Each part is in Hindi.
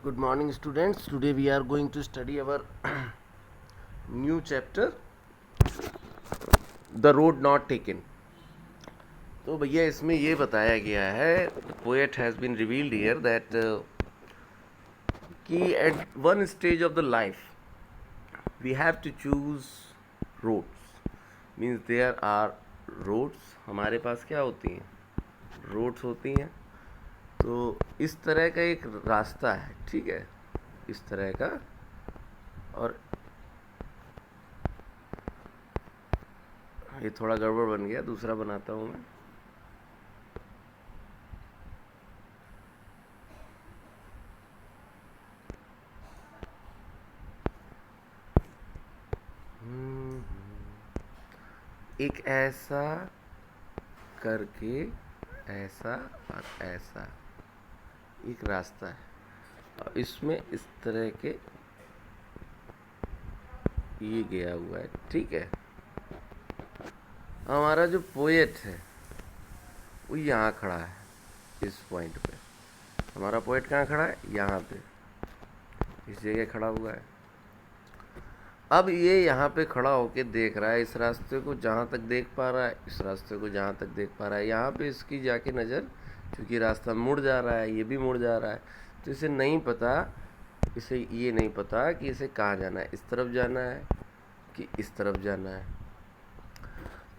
Good morning, students. Today we are going to study our new chapter, The Road Not Taken. तो भैया इसमें ये बताया गया है, the poet has been revealed here that कि at one stage of the life we have to choose roads. Means there are roads. हमारे पास क्या होती हैं? रोड्स होती हैं. तो इस तरह का एक रास्ता है, ठीक है, इस तरह का. और ये थोड़ा गड़बड़ बन गया, दूसरा बनाता हूँ मैं. एक ऐसा करके ऐसा और ऐसा एक रास्ता है, और इसमें इस तरह के ये गया हुआ है, ठीक है. हमारा जो पोएट है वो यहाँ खड़ा है, इस पॉइंट पे. हमारा पोएट कहाँ खड़ा है? यहाँ पे, इस जगह खड़ा हुआ है. अब ये यहाँ पे खड़ा होके देख रहा है इस रास्ते को, जहाँ तक देख पा रहा है, इस रास्ते को जहाँ तक देख पा रहा है. यहाँ पे इसकी जाके नज़र, क्योंकि रास्ता मुड़ जा रहा है, ये भी मुड़ जा रहा है, तो इसे नहीं पता, इसे ये नहीं पता कि इसे कहाँ जाना है, इस तरफ जाना है कि इस तरफ जाना है.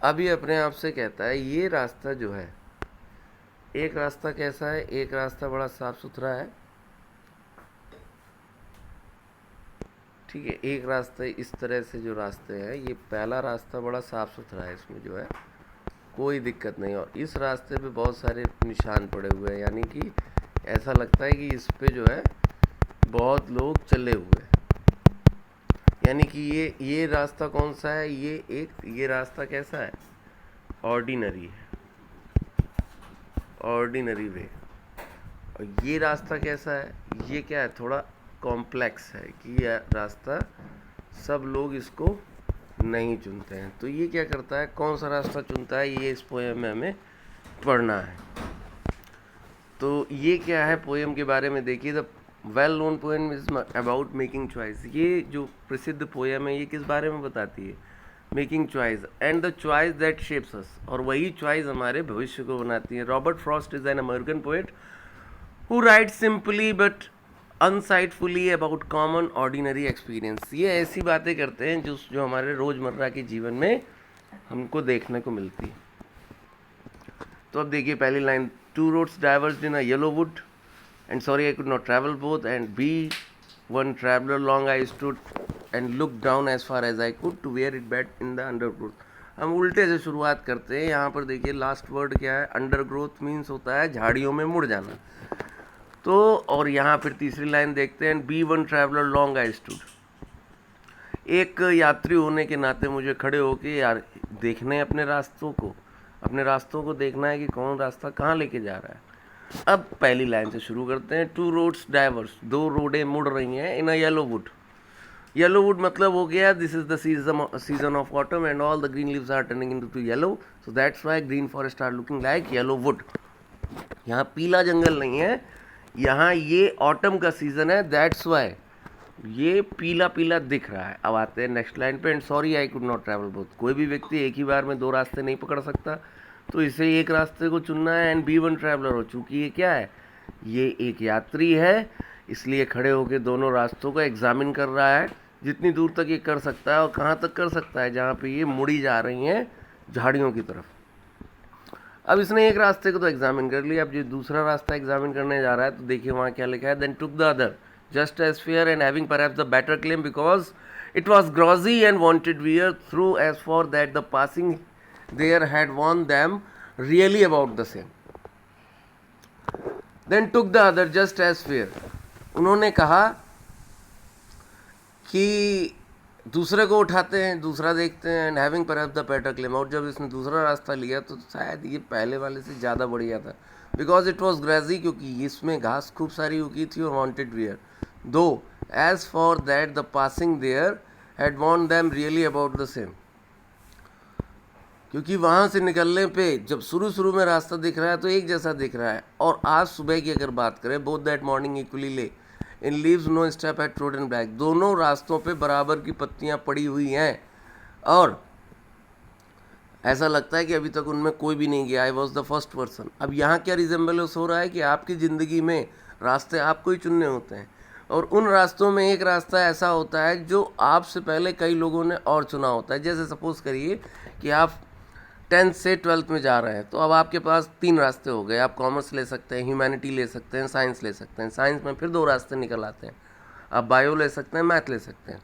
अब ये अपने आप से कहता है ये रास्ता जो है, एक रास्ता कैसा है, एक रास्ता बड़ा साफ सुथरा है, ठीक है. एक रास्ता इस तरह से जो रास्ते हैं, ये पहला रास्ता बड़ा साफ सुथरा है, इसमें जो है कोई दिक्कत नहीं. और इस रास्ते पे बहुत सारे निशान पड़े हुए हैं, यानी कि ऐसा लगता है कि इस पे जो है बहुत लोग चले हुए हैं. यानी कि ये रास्ता कौन सा है? ये रास्ता कैसा है? ऑर्डिनरी है, ऑर्डिनरी वे. और ये रास्ता कैसा है? ये क्या है? थोड़ा कॉम्प्लेक्स है, कि यह रास्ता सब लोग इसको नहीं चुनते हैं. तो ये क्या करता है, कौन सा रास्ता चुनता है, ये इस पोएम में हमें पढ़ना है. तो ये क्या है पोएम के बारे में देखिए. The well known poem is about making choice. ये जो प्रसिद्ध पोएम है, ये किस बारे में बताती है? Making choice and the choice that shapes us. और वही चॉइस हमारे भविष्य को बनाती है. Robert Frost is an American poet who write simply but insightfully about common ordinary experience. ये ऐसी बातें करते हैं जो हमारे रोज़मर्रा के जीवन में हमको देखने को मिलती है. तो अब देखिए पहली line. Two roads diverged in a yellow wood and sorry I could not travel both and be one traveller long I stood and look down as far as I could to where it bent in the undergrowth. हम उल्टे से शुरुआत करते हैं. यहाँ पर देखिए लास्ट वर्ड क्या है? अंडरग्रोथ मीन्स होता है झाड़ियों में मुड़ जाना. तो और यहाँ फिर तीसरी लाइन देखते हैं. Be one traveller long I stood. एक यात्री होने के नाते मुझे खड़े होके यार देखने अपने रास्तों को देखना है कि कौन रास्ता कहाँ लेके जा रहा है. अब पहली लाइन से शुरू करते हैं. Two roads diverse. दो रोडें मुड़ रही हैं in a yellow wood. Yellow wood मतलब हो गया this is the season of autumn and all the green leaves are turning into yellow, so that's why green forest are looking like yellow wood. यहाँ पीला जंगल नहीं है, यहाँ ये ऑटम का सीज़न है, दैट्स वाई ये पीला पीला दिख रहा है. अब आते हैं नेक्स्ट लाइन पे. And sorry I could not travel both. कोई भी व्यक्ति एक ही बार में दो रास्ते नहीं पकड़ सकता, तो इसे एक रास्ते को चुनना है. एंड बी वन ट्रैवलर हो, चूँकि ये क्या है, ये एक यात्री है, इसलिए खड़े होकर दोनों रास्तों को एग्जामिन कर रहा है जितनी दूर तक ये कर सकता है. और कहाँ तक कर सकता है? जहाँ पे ये मुड़ी जा रही हैं झाड़ियों की तरफ. अब इसने एक रास्ते को तो एग्जामिन कर लिया, अब जो दूसरा रास्ता एग्जामिन करने जा रहा है, तो देखिए वहाँ क्या लिखा है. Then took the other just as fair and having perhaps the better claim because it was grassy and wanted wear through as for that the passing there had worn them really about the same. Then took the other just as fair. उन्होंने कहा कि दूसरे को उठाते हैं, दूसरा देखते हैं. And having perhaps the better claim. और जब इसने दूसरा रास्ता लिया तो शायद ये पहले वाले से ज़्यादा बढ़िया था. बिकॉज इट वॉज ग्रेजी, क्योंकि इसमें घास खूब सारी उगी थी. और wanted wear though as for that the passing there had वॉन्ट them really about the same. क्योंकि वहाँ से निकलने पे जब शुरू में रास्ता दिख रहा है तो एक जैसा दिख रहा है. और आज सुबह की अगर बात करें, both that morning equally lay in leaves no step at trodden back, दोनों रास्तों पे बराबर की पत्तियां पड़ी हुई हैं और ऐसा लगता है कि अभी तक उनमें कोई भी नहीं गया, I was the first person. अब यहाँ क्या रिजेंबलेंस हो रहा है कि आपकी ज़िंदगी में रास्ते आपको ही चुनने होते हैं और उन रास्तों में एक रास्ता ऐसा होता है जो आपसे पहले कई लोगों ने और चुना होता है। जैसे सपोज़ करिए कि आप 10th से 12th में जा रहे हैं, तो अब आपके पास 3 रास्ते हो गए। आप कॉमर्स ले सकते हैं, ह्यूमैनिटी ले सकते हैं, साइंस ले सकते हैं। साइंस में फिर 2 रास्ते निकल आते हैं, आप बायो ले सकते हैं, मैथ ले सकते हैं।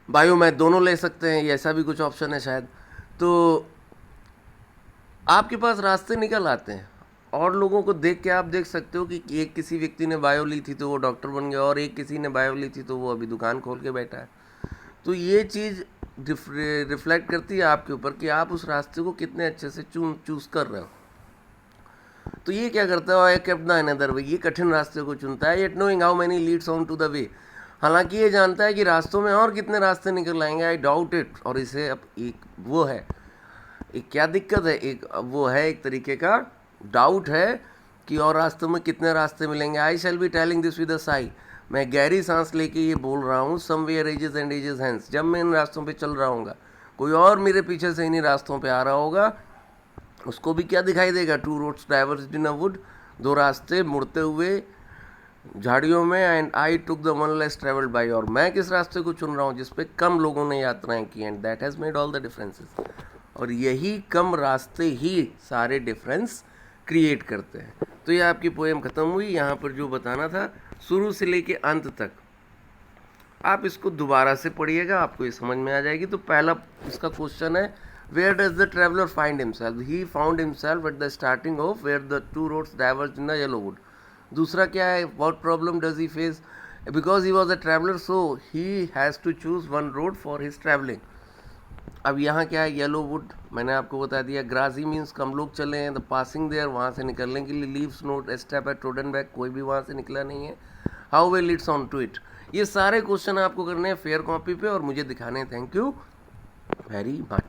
बायो मैथ दोनों ले सकते हैं, ये ऐसा भी कुछ ऑप्शन है शायद। तो आपके पास रास्ते निकल आते हैं और लोगों को देख के आप देख सकते हो कि एक किसी व्यक्ति ने बायो ली थी तो वो डॉक्टर बन गया और एक किसी ने बायो ली थी तो वो अभी दुकान खोल के बैठा है। तो ये चीज़ रिफ्लेक्ट करती है आपके ऊपर कि आप उस रास्ते को कितने अच्छे से चूज़ कर रहे हो। तो ये क्या करता है, I kept the another way, ये कठिन रास्ते को चुनता है, yet knowing how many leads on to the way, हालांकि ये जानता है कि रास्तों में और कितने रास्ते निकल आएंगे, आई डाउट इट। और इसे अब एक वो है, एक क्या दिक्कत है, एक वो है एक तरीके का डाउट है कि और रास्तों में कितने रास्ते मिलेंगे। I shall be telling this with a sigh, मैं गहरी सांस लेके ये बोल रहा हूँ, somewhere ages and ages hence, जब मैं इन रास्तों पे चल रहा हूँगा कोई और मेरे पीछे से इन्हीं रास्तों पे आ रहा होगा, उसको भी क्या दिखाई देगा, 2 रोड्स डाइवर्ज्ड इन अ वुड, 2 रास्ते मुड़ते हुए झाड़ियों में, and I took the one less travelled by, और मैं किस रास्ते को चुन रहा हूँ जिस पे कम लोगों ने यात्राएं की, and that has made all the differences. और यही कम रास्ते ही सारे डिफरेंस क्रिएट करते हैं। तो ये आपकी पोएम ख़त्म हुई। यहाँ पर जो बताना था शुरू से लेके अंत तक आप इसको दोबारा से पढ़िएगा, आपको ये समझ में आ जाएगी। तो पहला इसका क्वेश्चन है, where does the traveller find himself, he found himself at the starting of where the 2 roads diverge in the yellow wood. दूसरा क्या है, what problem does he face, because he was a traveller so he has to choose 1 road for his travelling. अब यहाँ क्या है, येलो वुड मैंने आपको बता दिया, ग्रासी मीन्स कम लोग चले हैं, द पासिंग देयर वहाँ से निकलने के लिए, leaves not step at trodden back, कोई भी वहाँ से निकला नहीं है, how well it's on to it. ये सारे क्वेश्चन आपको करने हैं फेयर कॉपी पे और मुझे दिखाने हैं। Thank you very much.